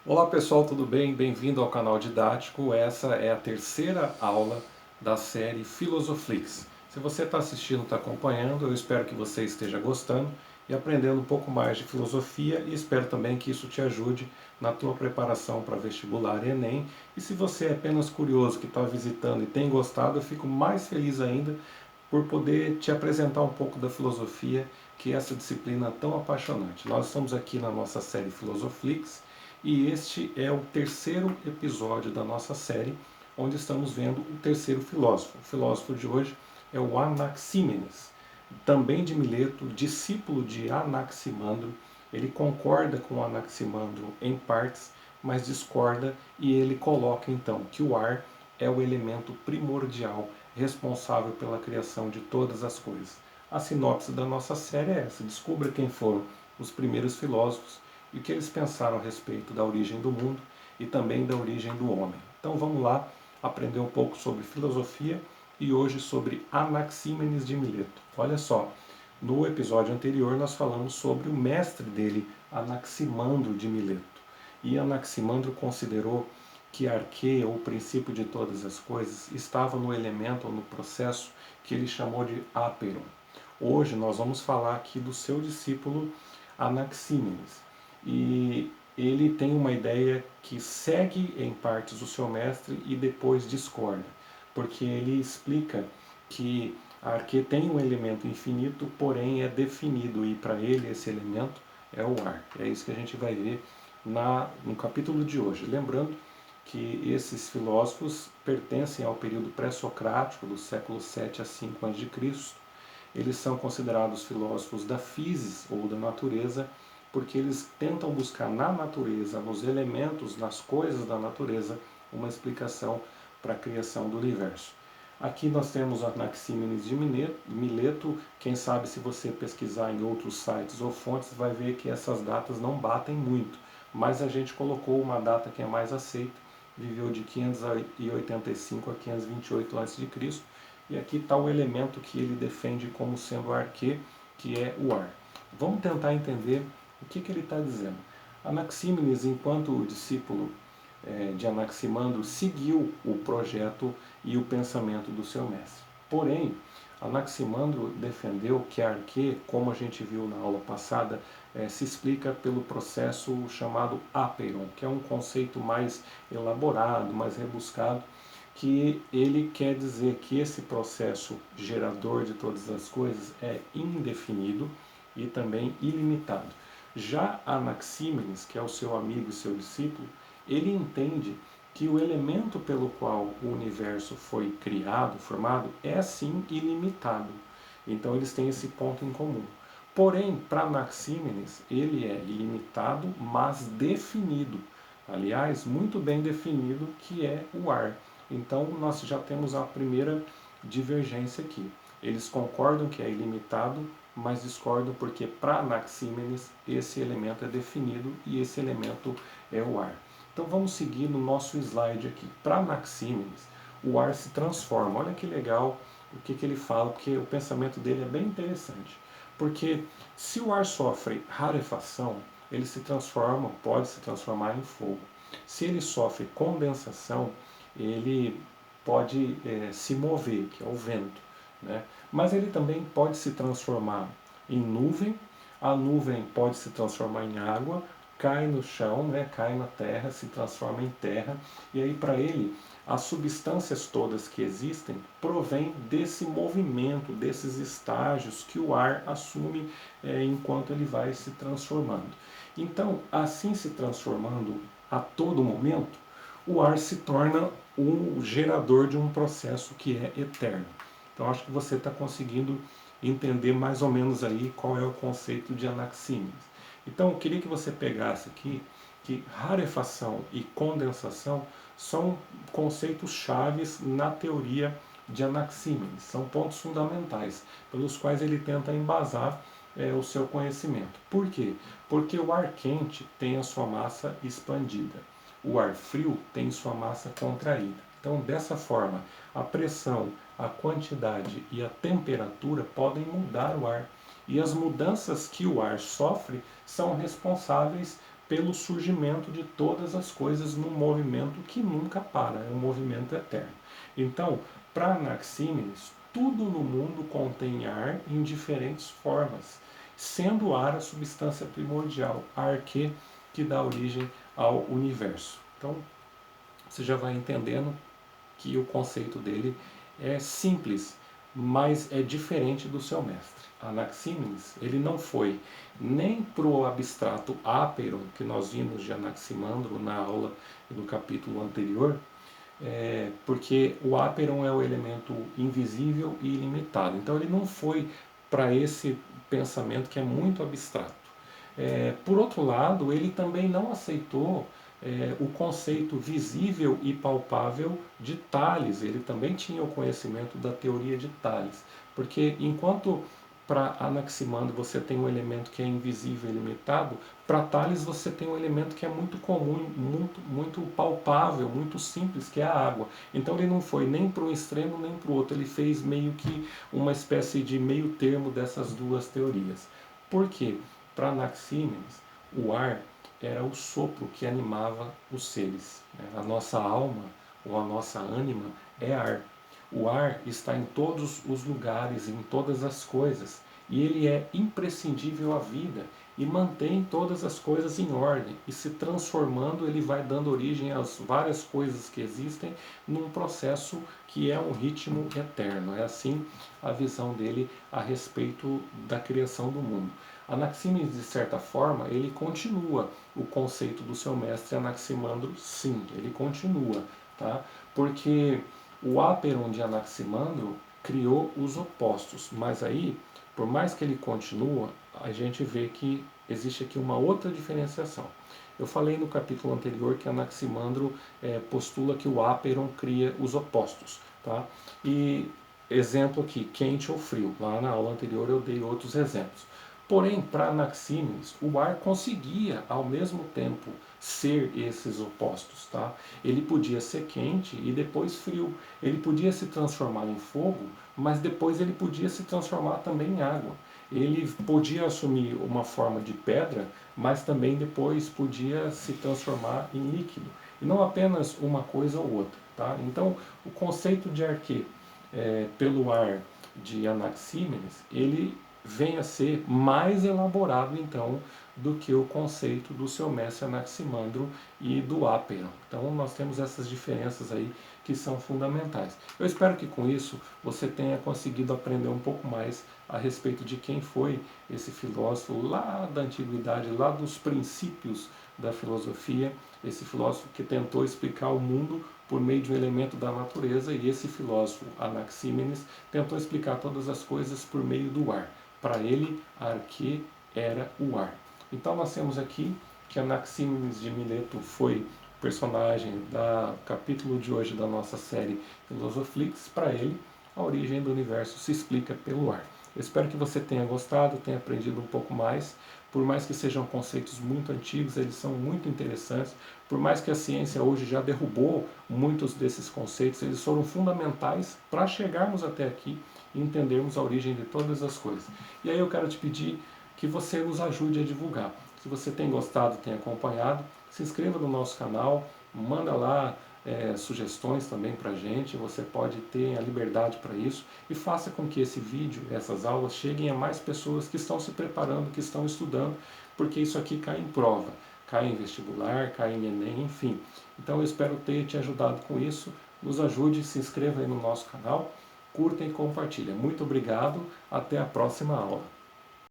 Olá pessoal, tudo bem? Bem-vindo ao canal Didático. Essa é a terceira aula da série Filosoflix. Se você está assistindo, está acompanhando, eu espero que você esteja gostando e aprendendo um pouco mais de filosofia e espero também que isso te ajude na tua preparação para vestibular e Enem. E se você é apenas curioso, que está visitando e tem gostado, eu fico mais feliz ainda por poder te apresentar um pouco da filosofia, que é essa disciplina tão apaixonante. Nós estamos aqui na nossa série Filosoflix e este é o terceiro episódio da nossa série, onde estamos vendo o terceiro filósofo. O filósofo de hoje é o Anaxímenes, também de Mileto, discípulo de Anaximandro. Ele concorda com Anaximandro em partes, mas discorda e ele coloca então que o ar é o elemento primordial responsável pela criação de todas as coisas. A sinopse da nossa série é essa: descubra quem foram os primeiros filósofos e o que eles pensaram a respeito da origem do mundo e também da origem do homem. Então vamos lá aprender um pouco sobre filosofia e hoje sobre Anaxímenes de Mileto. Olha só, no episódio anterior nós falamos sobre o mestre dele, Anaximandro de Mileto. E Anaximandro considerou que arquê, ou princípio de todas as coisas, estava no elemento ou no processo que ele chamou de áperon. Hoje nós vamos falar aqui do seu discípulo Anaxímenes. E ele tem uma ideia que segue em partes o seu mestre e depois discorda, porque ele explica que a arquê tem um elemento infinito, porém é definido, e para ele esse elemento é o ar. É isso que a gente vai ver no capítulo de hoje. Lembrando que esses filósofos pertencem ao período pré-socrático, do século 7 a 5 a.C. Eles são considerados filósofos da physis ou da natureza, porque eles tentam buscar na natureza, nos elementos, nas coisas da natureza, uma explicação para a criação do universo. Aqui nós temos Anaxímenes de Mileto. Quem sabe, se você pesquisar em outros sites ou fontes, vai ver que essas datas não batem muito, mas a gente colocou uma data que é mais aceita. Viveu de 585 a 528 a.C. E aqui está o elemento que ele defende como sendo arquê, que é o ar. Vamos tentar entender o que ele está dizendo. Anaxímenes, enquanto discípulo de Anaximandro, seguiu o projeto e o pensamento do seu mestre. Porém, Anaximandro defendeu que a arquê, como a gente viu na aula passada, se explica pelo processo chamado áperon, que é um conceito mais elaborado, mais rebuscado, que ele quer dizer que esse processo gerador de todas as coisas é indefinido e também ilimitado. Já Anaxímenes, que é o seu amigo e seu discípulo, ele entende que o elemento pelo qual o universo foi criado, formado, é sim ilimitado. Então eles têm esse ponto em comum. Porém, para Anaxímenes, ele é ilimitado, mas definido. Aliás, muito bem definido, que é o ar. Então nós já temos a primeira divergência aqui. Eles concordam que é ilimitado, mas discordam porque para Anaxímenes esse elemento é definido e esse elemento é o ar. Então vamos seguir no nosso slide aqui. Para Anaxímenes, o ar se transforma. Olha que legal o que ele fala, porque o pensamento dele é bem interessante. Porque se o ar sofre rarefação, ele se transforma, pode se transformar em fogo. Se ele sofre condensação, ele pode se mover, que é o vento. Né? Mas ele também pode se transformar em nuvem, a nuvem pode se transformar em água, cai no chão, né? Cai na terra, se transforma em terra, e aí para ele as substâncias todas que existem provêm desse movimento, desses estágios que o ar assume enquanto ele vai se transformando. Então, assim se transformando a todo momento, o ar se torna um gerador de um processo que é eterno. Então acho que você está conseguindo entender mais ou menos aí qual é o conceito de Anaxímenes. Então eu queria que você pegasse aqui que rarefação e condensação são conceitos chaves na teoria de Anaxímenes, são pontos fundamentais pelos quais ele tenta embasar o seu conhecimento. Por quê? Porque o ar quente tem a sua massa expandida, o ar frio tem sua massa contraída. Então, dessa forma, a pressão, a quantidade e a temperatura podem mudar o ar. E as mudanças que o ar sofre são responsáveis pelo surgimento de todas as coisas num movimento que nunca para, é um movimento eterno. Então, para Anaxímenes, tudo no mundo contém ar em diferentes formas, sendo o ar a substância primordial, a arquê, que dá origem ao universo. Então, você já vai entendendo que o conceito dele é simples, mas é diferente do seu mestre. Anaxímenes, ele não foi nem para o abstrato ápero, que nós vimos de Anaximandro na aula do capítulo anterior, porque o áperon é o elemento invisível e ilimitado. Então ele não foi para esse pensamento que é muito abstrato. Por outro lado, ele também não aceitou o conceito visível e palpável de Tales. Ele também tinha o conhecimento da teoria de Tales, porque enquanto para Anaximandro você tem um elemento que é invisível e limitado, para Tales você tem um elemento que é muito comum, muito palpável, muito simples, que é a água. Então ele não foi nem para um extremo nem para o outro, ele fez meio que uma espécie de meio termo dessas duas teorias. Por quê? Para Anaxímenes, o ar era o sopro que animava os seres. A nossa alma ou a nossa ânima é ar. O ar está em todos os lugares, em todas as coisas, e ele é imprescindível à vida e mantém todas as coisas em ordem. E se transformando, ele vai dando origem às várias coisas que existem num processo que é um ritmo eterno. É assim a visão dele a respeito da criação do mundo. Anaxímenes, de certa forma, ele continua o conceito do seu mestre Anaximandro, sim, ele continua, tá? Porque o áperon de Anaximandro criou os opostos, mas aí, por mais que ele continua, a gente vê que existe aqui uma outra diferenciação. Eu falei no capítulo anterior que Anaximandro postula que o áperon cria os opostos, tá? E exemplo aqui, quente ou frio. Lá na aula anterior eu dei outros exemplos. Porém, para Anaxímenes, o ar conseguia ao mesmo tempo ser esses opostos, tá? Ele podia ser quente e depois frio. Ele podia se transformar em fogo, mas depois ele podia se transformar também em água. Ele podia assumir uma forma de pedra, mas também depois podia se transformar em líquido. E não apenas uma coisa ou outra, tá? Então, o conceito de arquê pelo ar de Anaxímenes, ele vem a ser mais elaborado então do que o conceito do seu mestre Anaximandro e do áperon. Então nós temos essas diferenças aí que são fundamentais. Eu espero que com isso você tenha conseguido aprender um pouco mais a respeito de quem foi esse filósofo lá da antiguidade, lá dos princípios da filosofia, esse filósofo que tentou explicar o mundo por meio de um elemento da natureza, e esse filósofo Anaxímenes tentou explicar todas as coisas por meio do ar. Para ele, a arquê era o ar. Então nós temos aqui que Anaxímenes de Mileto foi personagem do capítulo de hoje da nossa série Filosoflix. Para ele, a origem do universo se explica pelo ar. Eu espero que você tenha gostado, tenha aprendido um pouco mais. Por mais que sejam conceitos muito antigos, eles são muito interessantes. Por mais que a ciência hoje já derrubou muitos desses conceitos, eles foram fundamentais para chegarmos até aqui e entendermos a origem de todas as coisas. E aí eu quero te pedir que você nos ajude a divulgar. Se você tem gostado, tem acompanhado, se inscreva no nosso canal, manda lá sugestões também para a gente, você pode ter a liberdade para isso e faça com que esse vídeo, essas aulas cheguem a mais pessoas que estão se preparando, que estão estudando, porque isso aqui cai em prova, cai em vestibular, cai em Enem, enfim. Então eu espero ter te ajudado com isso, nos ajude, se inscreva aí no nosso canal, curta e compartilha. Muito obrigado, até a próxima aula.